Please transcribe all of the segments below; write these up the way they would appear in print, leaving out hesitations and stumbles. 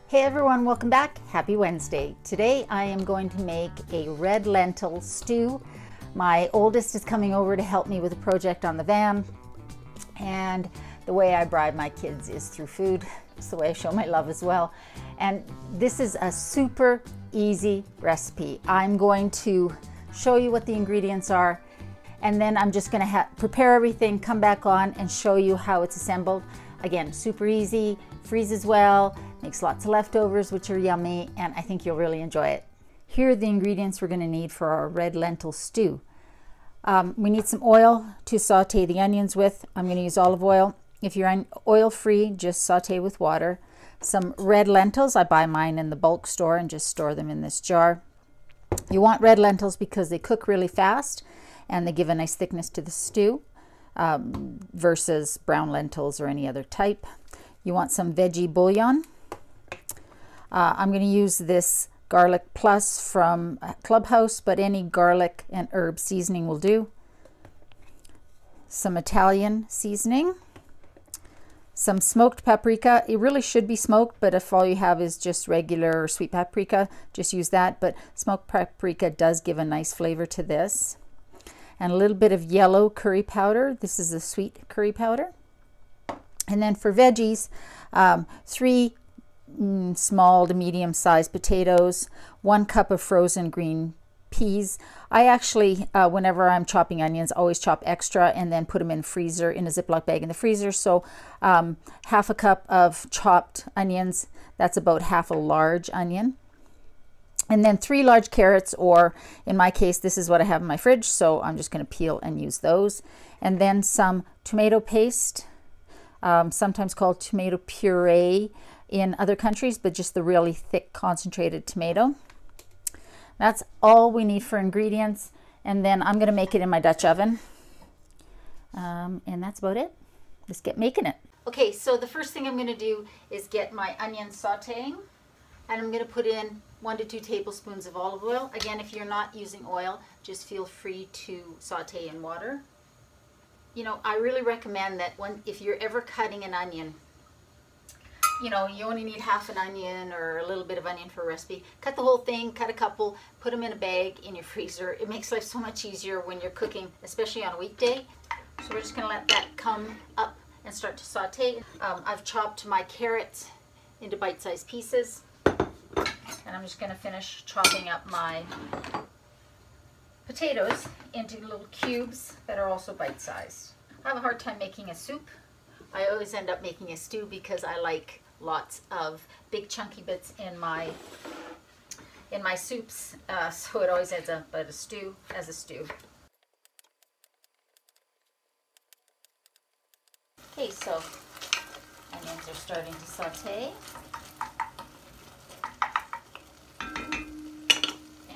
Hey everyone, welcome back. Happy Wednesday. Today I am going to make a red lentil stew. My oldest is coming over to help me with a project on the van, and the way I bribe my kids is through food. It's the way I show my love as well. And this is a super easy recipe. I'm going to show you what the ingredients are, and then I'm just going to prepare everything, come back on and show you how it's assembled. Again, super easy, freezes well, makes lots of leftovers which are yummy, and I think you'll really enjoy it. Here are the ingredients we're going to need for our red lentil stew. We need some oil to saute the onions with. I'm going to use olive oil. If you're oil free, just saute with water. Some red lentils. I buy mine in the bulk store and just store them in this jar. You want red lentils because they cook really fast and they give a nice thickness to the stew versus brown lentils or any other type. You want some veggie bouillon. I'm going to use this garlic plus from Clubhouse, but any garlic and herb seasoning will do. Some Italian seasoning. Some smoked paprika. It really should be smoked, but if all you have is just regular or sweet paprika, just use that. But smoked paprika does give a nice flavor to this. And a little bit of yellow curry powder. This is the sweet curry powder. And then for veggies, 3 small to medium sized potatoes, 1 cup of frozen green peas. I actually, whenever I'm chopping onions, always chop extra and then put them in freezer, in a Ziploc bag in the freezer. So half a cup of chopped onions, that's about half a large onion. And then 3 large carrots, or in my case, this is what I have in my fridge, so I'm just going to peel and use those. And then some tomato paste, sometimes called tomato puree in other countries, but just the really thick concentrated tomato. That's all we need for ingredients, and then I'm going to make it in my Dutch oven, and that's about it. Let's get making it. Okay, so the first thing I'm going to do is get my onions sauteing, and I'm going to put in 1 to 2 tablespoons of olive oil. Again, if you're not using oil, just feel free to saute in water. You know, I really recommend that if you're ever cutting an onion, you know, you only need half an onion or a little bit of onion for a recipe. Cut the whole thing, cut a couple, put them in a bag in your freezer. It makes life so much easier when you're cooking, especially on a weekday. So we're just going to let that come up and start to saute. I've chopped my carrots into bite-sized pieces. And I'm just going to finish chopping up my potatoes into little cubes that are also bite-sized. I have a hard time making a soup. I always end up making a stew because I like lots of big chunky bits in my soups, so it always ends up as a stew. Okay, so onions are starting to saute.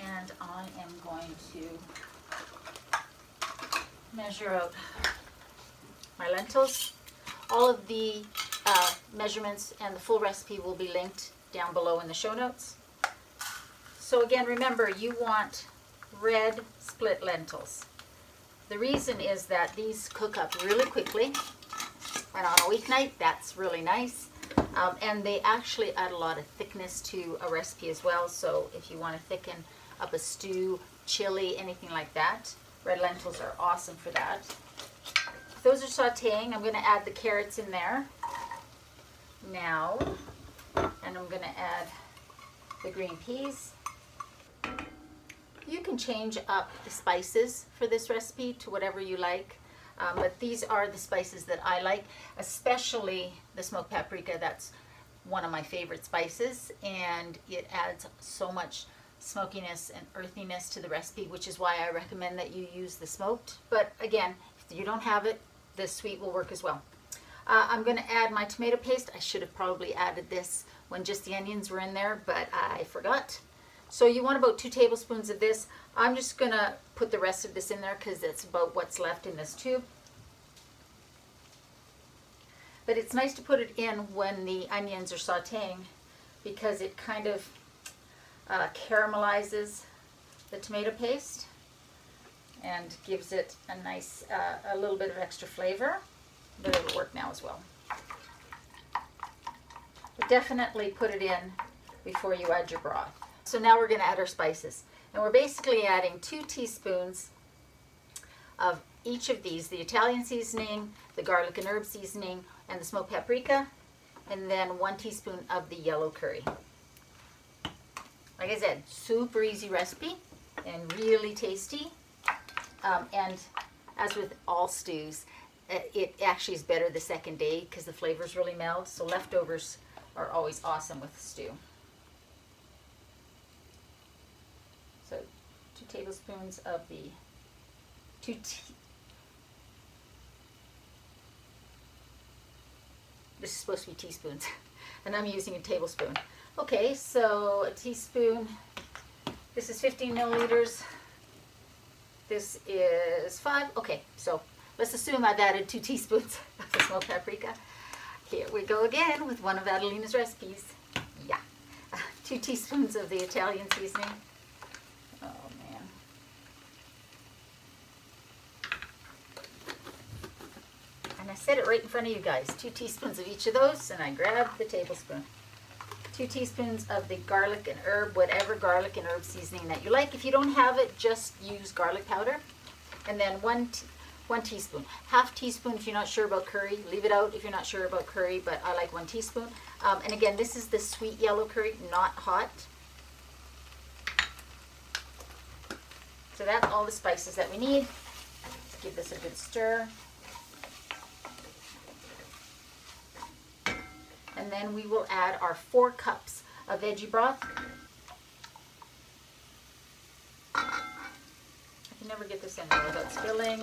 And I am going to measure out my lentils. All of the measurements and the full recipe will be linked down below in the show notes. So again, remember, you want red split lentils. The reason is that these cook up really quickly, and on a weeknight, that's really nice. And they actually add a lot of thickness to a recipe as well. So if you want to thicken up a stew, chili, anything like that, red lentils are awesome for that. Those are sauteing. I'm going to add the carrots in there now, and I'm going to add the green peas. You can change up the spices for this recipe to whatever you like, but these are the spices that I like, especially the smoked paprika. That's one of my favorite spices, and it adds so much smokiness and earthiness to the recipe, which is why I recommend that you use the smoked. But again, if you don't have it, the sweet will work as well. I'm going to add my tomato paste. I should have probably added this when just the onions were in there, but I forgot. So you want about 2 tablespoons of this. I'm just going to put the rest of this in there because it's about what's left in this tube. But it's nice to put it in when the onions are sauteing because it kind of caramelizes the tomato paste and gives it a nice, a little bit of extra flavor, but it'll work now as well. definitely put it in before you add your broth. So now we're going to add our spices. And we're basically adding 2 teaspoons of each of these, the Italian seasoning, the garlic and herb seasoning, and the smoked paprika, and then 1 teaspoon of the yellow curry. Like I said, super easy recipe and really tasty. And as with all stews, it actually is better the second day because the flavors really meld. So leftovers are always awesome with stew. So 2 tablespoons of the this is supposed to be teaspoons, and I'm using a tablespoon. Okay, so a teaspoon. This is 15 milliliters. This is 5. Okay, so let's assume I've added 2 teaspoons of the smoked paprika. Here we go again with one of Adelina's recipes. Yeah, 2 teaspoons of the Italian seasoning. Oh man. And I said it right in front of you guys. 2 teaspoons of each of those, and I grabbed the tablespoon. 2 teaspoons of the garlic and herb, whatever garlic and herb seasoning that you like. If you don't have it, just use garlic powder. And then 1 teaspoon. Half teaspoon if you're not sure about curry. Leave it out if you're not sure about curry, but I like 1 teaspoon. And again, this is the sweet yellow curry, not hot. So that's all the spices that we need. Let's give this a good stir. And then we will add our 4 cups of veggie broth. I can never get this in there without spilling.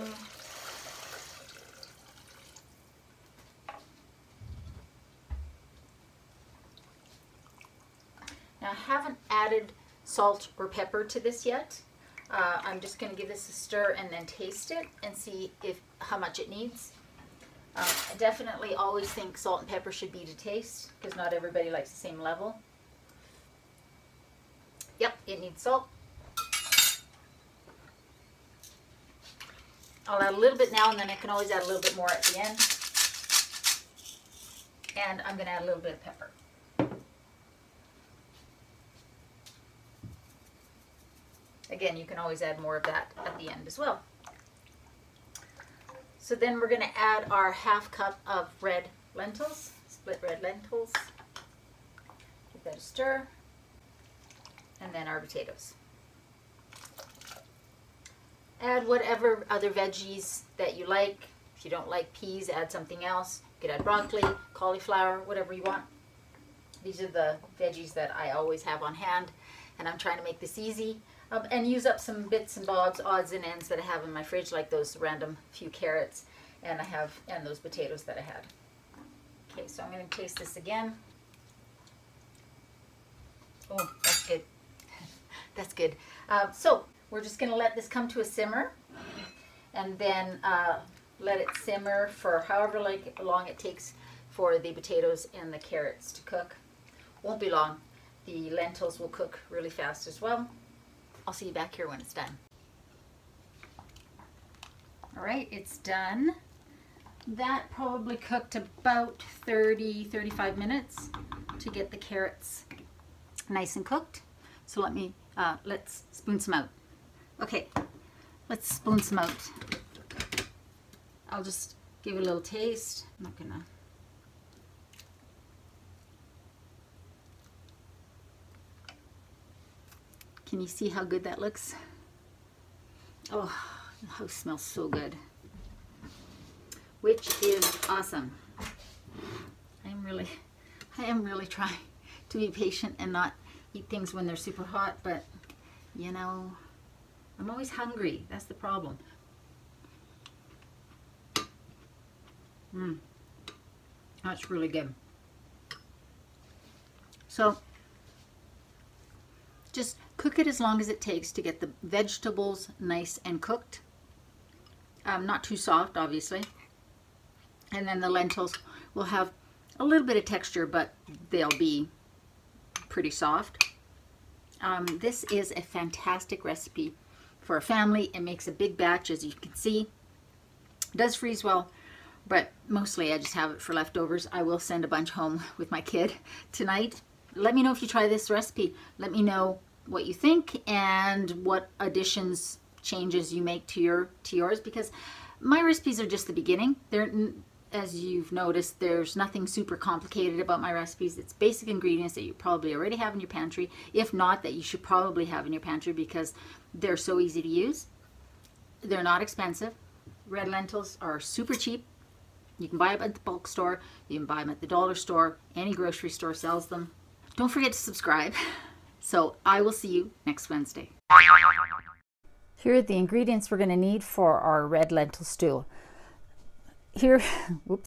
Now I haven't added salt or pepper to this yet. I'm just going to give this a stir and then taste it and see how much it needs. I definitely always think salt and pepper should be to taste because not everybody likes the same level. Yep, it needs salt. I'll add a little bit now, and then I can always add a little bit more at the end. And I'm going to add a little bit of pepper. Again, you can always add more of that at the end as well. So then we're going to add our ½ cup of red lentils, split red lentils. Give that a stir. And then our potatoes. Add whatever other veggies that you like. If you don't like peas, add something else. You could add broccoli, cauliflower, whatever you want. These are the veggies that I always have on hand, and I'm trying to make this easy. And use up some bits and bobs, odds and ends that I have in my fridge, like those random few carrots, and those potatoes that I had. Okay, so I'm going to taste this again. Oh, that's good. That's good. So we're just going to let this come to a simmer, and then let it simmer for however long it takes for the potatoes and the carrots to cook. Won't be long. The lentils will cook really fast as well. I'll see you back here when it's done. All right, it's done. That probably cooked about 30-35 minutes to get the carrots nice and cooked. So let's spoon some out. Okay, let's spoon some out. I'll just give it a little taste. I'm not gonna. Can you see how good that looks? Oh, the house smells so good. Which is awesome. I am really trying to be patient and not eat things when they're super hot, but you know, I'm always hungry. That's the problem. That's really good. So just cook it as long as it takes to get the vegetables nice and cooked. Not too soft, obviously. And then the lentils will have a little bit of texture, but they'll be pretty soft. This is a fantastic recipe for a family. It makes a big batch, as you can see. It does freeze well but mostly I just have it for leftovers. I will send a bunch home with my kid tonight. Let me know if you try this recipe. Let me know what you think and what additions, changes you make to yours, because my recipes are just the beginning. They're, as you've noticed, there's nothing super complicated about my recipes. It's basic ingredients that you probably already have in your pantry. If not, that you should probably have in your pantry, because they're so easy to use. They're not expensive. Red lentils are super cheap. You can buy them at the bulk store. You can buy them at the dollar store. Any grocery store sells them. Don't forget to subscribe. So I will see you next Wednesday. Here are the ingredients we're going to need for our red lentil stew. Here, whoops.